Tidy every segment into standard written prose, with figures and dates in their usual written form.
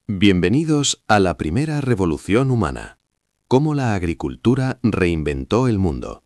Bienvenidos a la primera revolución humana. Cómo la agricultura reinventó el mundo.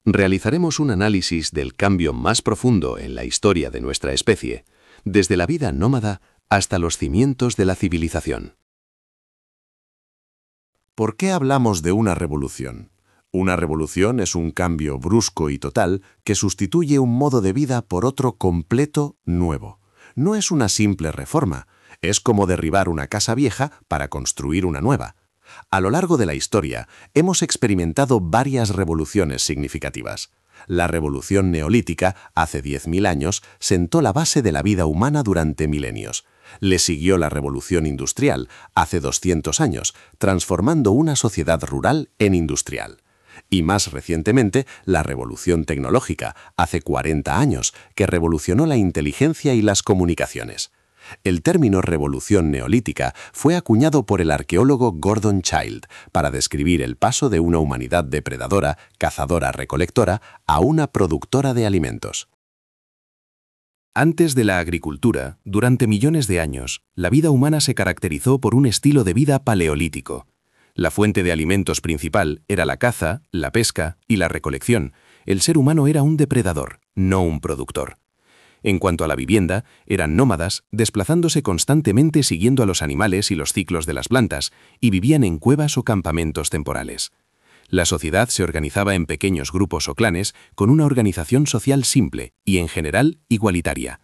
Realizaremos un análisis del cambio más profundo en la historia de nuestra especie, desde la vida nómada hasta los cimientos de la civilización. ¿Por qué hablamos de una revolución? Una revolución es un cambio brusco y total que sustituye un modo de vida por otro completo nuevo. No es una simple reforma, es como derribar una casa vieja para construir una nueva. A lo largo de la historia, hemos experimentado varias revoluciones significativas. La revolución neolítica, hace 10.000 años, sentó la base de la vida humana durante milenios. Le siguió la revolución industrial, hace 200 años, transformando una sociedad rural en industrial. Y más recientemente, la revolución tecnológica, hace 40 años, que revolucionó la inteligencia y las comunicaciones. El término revolución neolítica fue acuñado por el arqueólogo Gordon Childe para describir el paso de una humanidad depredadora, cazadora-recolectora, a una productora de alimentos. Antes de la agricultura, durante millones de años, la vida humana se caracterizó por un estilo de vida paleolítico. La fuente de alimentos principal era la caza, la pesca y la recolección. El ser humano era un depredador, no un productor. En cuanto a la vivienda, eran nómadas, desplazándose constantemente siguiendo a los animales y los ciclos de las plantas, y vivían en cuevas o campamentos temporales. La sociedad se organizaba en pequeños grupos o clanes con una organización social simple y, en general, igualitaria.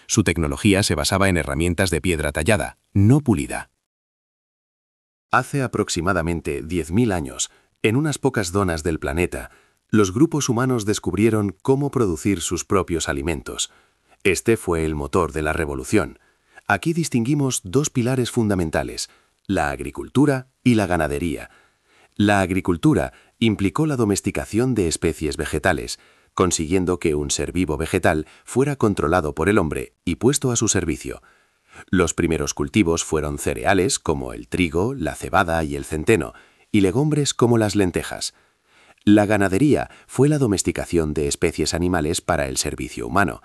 Su tecnología se basaba en herramientas de piedra tallada, no pulida. Hace aproximadamente 10.000 años, en unas pocas zonas del planeta, los grupos humanos descubrieron cómo producir sus propios alimentos. Este fue el motor de la revolución. Aquí distinguimos dos pilares fundamentales, la agricultura y la ganadería. La agricultura implicó la domesticación de especies vegetales, consiguiendo que un ser vivo vegetal fuera controlado por el hombre y puesto a su servicio. Los primeros cultivos fueron cereales como el trigo, la cebada y el centeno, y legumbres como las lentejas. La ganadería fue la domesticación de especies animales para el servicio humano.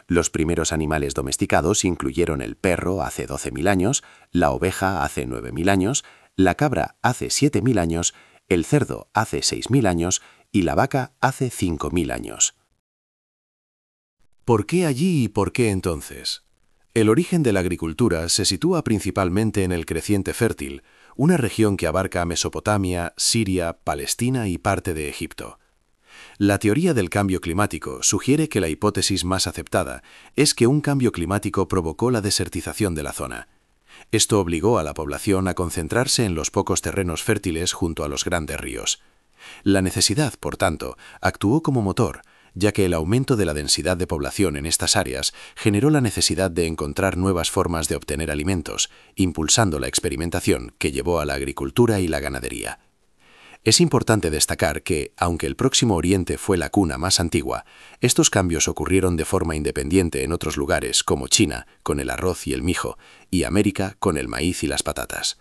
Los primeros animales domesticados incluyeron el perro hace 12.000 años, la oveja hace 9.000 años, la cabra hace 7.000 años, el cerdo hace 6.000 años y la vaca hace 5.000 años. ¿Por qué allí y por qué entonces? El origen de la agricultura se sitúa principalmente en el Creciente Fértil, una región que abarca Mesopotamia, Siria, Palestina y parte de Egipto. La teoría del cambio climático sugiere que la hipótesis más aceptada es que un cambio climático provocó la desertización de la zona. Esto obligó a la población a concentrarse en los pocos terrenos fértiles junto a los grandes ríos. La necesidad, por tanto, actuó como motor, ya que el aumento de la densidad de población en estas áreas generó la necesidad de encontrar nuevas formas de obtener alimentos, impulsando la experimentación que llevó a la agricultura y la ganadería. Es importante destacar que, aunque el Próximo Oriente fue la cuna más antigua, estos cambios ocurrieron de forma independiente en otros lugares como China, con el arroz y el mijo, y América, con el maíz y las patatas.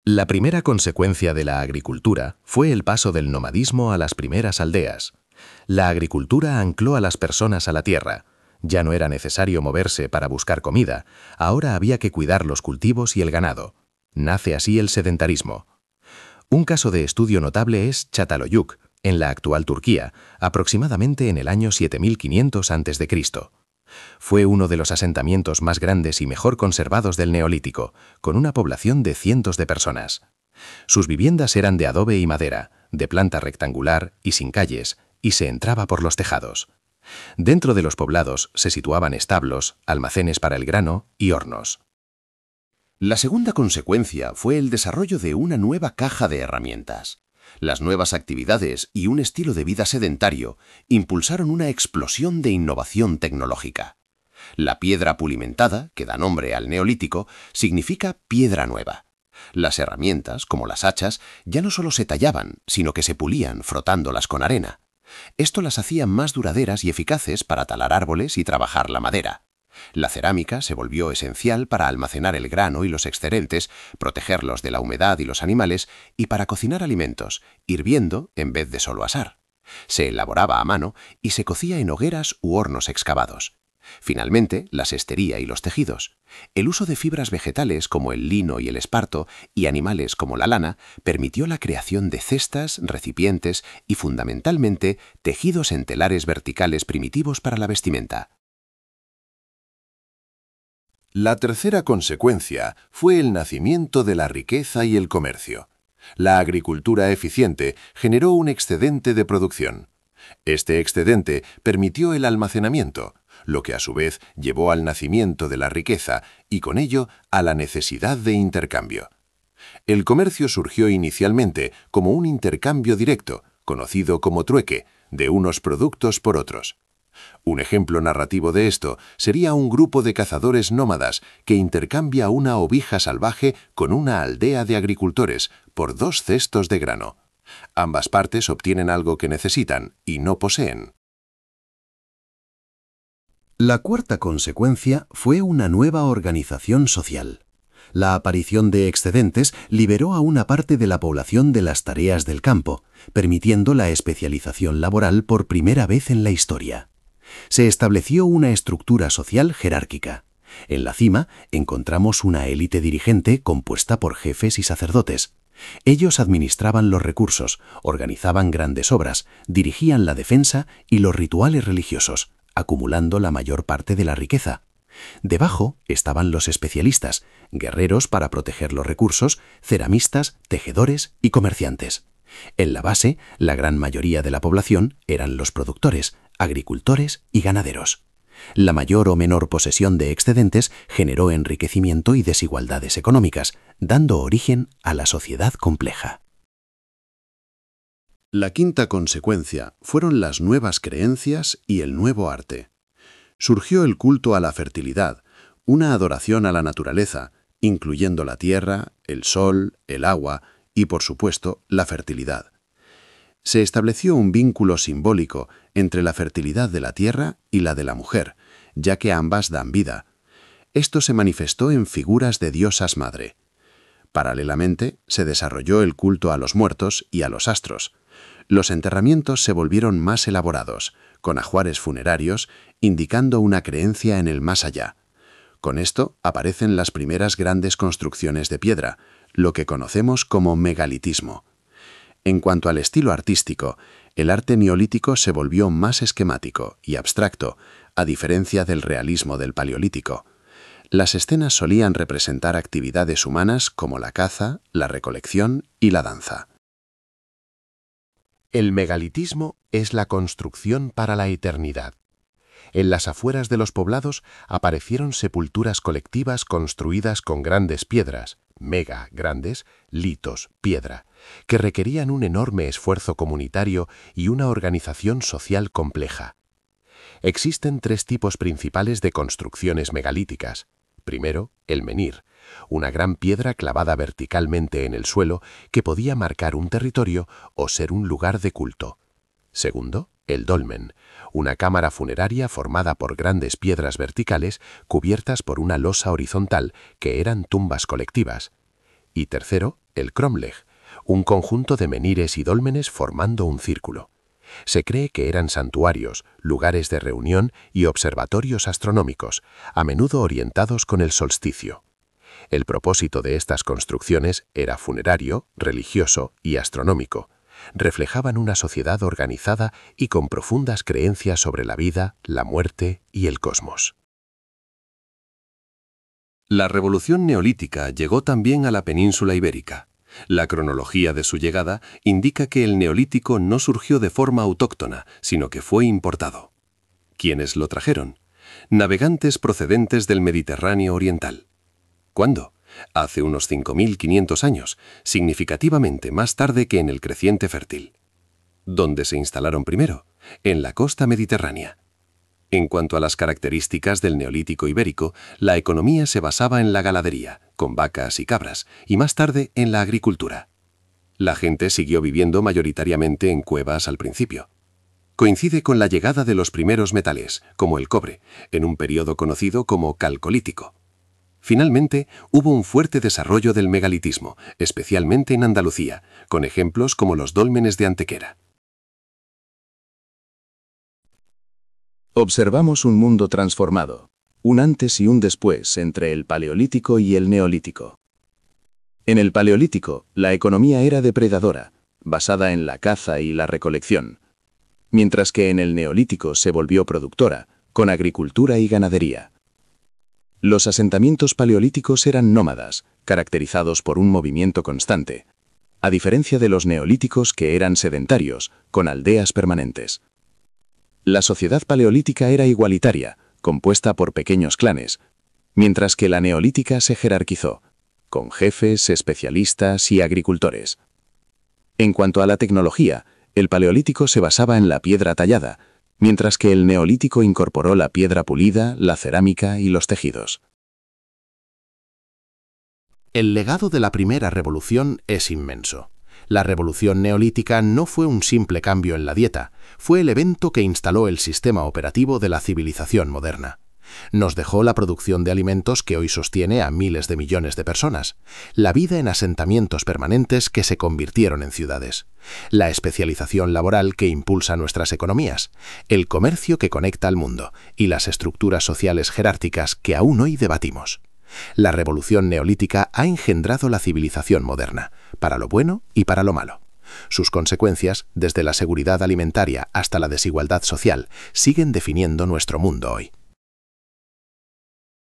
La primera consecuencia de la agricultura fue el paso del nomadismo a las primeras aldeas. La agricultura ancló a las personas a la tierra. Ya no era necesario moverse para buscar comida, ahora había que cuidar los cultivos y el ganado. Nace así el sedentarismo. Un caso de estudio notable es Çatalhöyük, en la actual Turquía, aproximadamente en el año 7500 a.C. Fue uno de los asentamientos más grandes y mejor conservados del Neolítico, con una población de cientos de personas. Sus viviendas eran de adobe y madera, de planta rectangular y sin calles, y se entraba por los tejados. Dentro de los poblados se situaban establos, almacenes para el grano y hornos. La segunda consecuencia fue el desarrollo de una nueva caja de herramientas. Las nuevas actividades y un estilo de vida sedentario impulsaron una explosión de innovación tecnológica. La piedra pulimentada, que da nombre al Neolítico, significa piedra nueva. Las herramientas, como las hachas, ya no solo se tallaban, sino que se pulían frotándolas con arena. Esto las hacía más duraderas y eficaces para talar árboles y trabajar la madera. La cerámica se volvió esencial para almacenar el grano y los excedentes, protegerlos de la humedad y los animales, y para cocinar alimentos, hirviendo en vez de solo asar. Se elaboraba a mano y se cocía en hogueras u hornos excavados. Finalmente, la sestería y los tejidos. El uso de fibras vegetales como el lino y el esparto y animales como la lana permitió la creación de cestas, recipientes y, fundamentalmente, tejidos en telares verticales primitivos para la vestimenta. La tercera consecuencia fue el nacimiento de la riqueza y el comercio. La agricultura eficiente generó un excedente de producción. Este excedente permitió el almacenamiento, lo que a su vez llevó al nacimiento de la riqueza y con ello a la necesidad de intercambio. El comercio surgió inicialmente como un intercambio directo, conocido como trueque, de unos productos por otros. Un ejemplo narrativo de esto sería un grupo de cazadores nómadas que intercambia una oveja salvaje con una aldea de agricultores por 2 cestos de grano. Ambas partes obtienen algo que necesitan y no poseen. La cuarta consecuencia fue una nueva organización social. La aparición de excedentes liberó a una parte de la población de las tareas del campo, permitiendo la especialización laboral por primera vez en la historia. Se estableció una estructura social jerárquica. En la cima encontramos una élite dirigente compuesta por jefes y sacerdotes. Ellos administraban los recursos, organizaban grandes obras, dirigían la defensa y los rituales religiosos, acumulando la mayor parte de la riqueza. Debajo estaban los especialistas, guerreros para proteger los recursos, ceramistas, tejedores y comerciantes. En la base, la gran mayoría de la población eran los productores, agricultores y ganaderos. La mayor o menor posesión de excedentes generó enriquecimiento y desigualdades económicas, dando origen a la sociedad compleja. La quinta consecuencia fueron las nuevas creencias y el nuevo arte. Surgió el culto a la fertilidad, una adoración a la naturaleza, incluyendo la tierra, el sol, el agua y, por supuesto, la fertilidad. Se estableció un vínculo simbólico entre la fertilidad de la tierra y la de la mujer, ya que ambas dan vida. Esto se manifestó en figuras de diosas madre. Paralelamente, se desarrolló el culto a los muertos y a los astros. Los enterramientos se volvieron más elaborados, con ajuares funerarios, indicando una creencia en el más allá. Con esto aparecen las primeras grandes construcciones de piedra, lo que conocemos como megalitismo. En cuanto al estilo artístico, el arte neolítico se volvió más esquemático y abstracto, a diferencia del realismo del paleolítico. Las escenas solían representar actividades humanas como la caza, la recolección y la danza. El megalitismo es la construcción para la eternidad. En las afueras de los poblados aparecieron sepulturas colectivas construidas con grandes piedras, mega grandes, litos, piedra, que requerían un enorme esfuerzo comunitario y una organización social compleja. Existen 3 tipos principales de construcciones megalíticas. Primero, el menhir, una gran piedra clavada verticalmente en el suelo que podía marcar un territorio o ser un lugar de culto. Segundo, el dolmen, una cámara funeraria formada por grandes piedras verticales cubiertas por una losa horizontal que eran tumbas colectivas. Y tercero, el cromlech, un conjunto de menhires y dólmenes formando un círculo. Se cree que eran santuarios, lugares de reunión y observatorios astronómicos, a menudo orientados con el solsticio. El propósito de estas construcciones era funerario, religioso y astronómico. Reflejaban una sociedad organizada y con profundas creencias sobre la vida, la muerte y el cosmos. La revolución neolítica llegó también a la península ibérica. La cronología de su llegada indica que el neolítico no surgió de forma autóctona, sino que fue importado. ¿Quiénes lo trajeron? Navegantes procedentes del Mediterráneo oriental. ¿Cuándo? Hace unos 5.500 años, significativamente más tarde que en el creciente fértil. ¿Dónde se instalaron primero? En la costa mediterránea. En cuanto a las características del neolítico ibérico, la economía se basaba en la ganadería, con vacas y cabras, y más tarde en la agricultura. La gente siguió viviendo mayoritariamente en cuevas al principio. Coincide con la llegada de los primeros metales, como el cobre, en un periodo conocido como calcolítico. Finalmente, hubo un fuerte desarrollo del megalitismo, especialmente en Andalucía, con ejemplos como los dólmenes de Antequera. Observamos un mundo transformado, un antes y un después entre el Paleolítico y el Neolítico. En el Paleolítico, la economía era depredadora, basada en la caza y la recolección, mientras que en el Neolítico se volvió productora, con agricultura y ganadería. Los asentamientos paleolíticos eran nómadas, caracterizados por un movimiento constante, a diferencia de los neolíticos que eran sedentarios, con aldeas permanentes. La sociedad paleolítica era igualitaria, compuesta por pequeños clanes, mientras que la neolítica se jerarquizó, con jefes, especialistas y agricultores. En cuanto a la tecnología, el paleolítico se basaba en la piedra tallada, mientras que el neolítico incorporó la piedra pulida, la cerámica y los tejidos. El legado de la primera revolución es inmenso. La revolución neolítica no fue un simple cambio en la dieta, fue el evento que instaló el sistema operativo de la civilización moderna. Nos dejó la producción de alimentos que hoy sostiene a miles de millones de personas, la vida en asentamientos permanentes que se convirtieron en ciudades, la especialización laboral que impulsa nuestras economías, el comercio que conecta al mundo y las estructuras sociales jerárquicas que aún hoy debatimos. La revolución neolítica ha engendrado la civilización moderna, para lo bueno y para lo malo. Sus consecuencias, desde la seguridad alimentaria hasta la desigualdad social, siguen definiendo nuestro mundo hoy.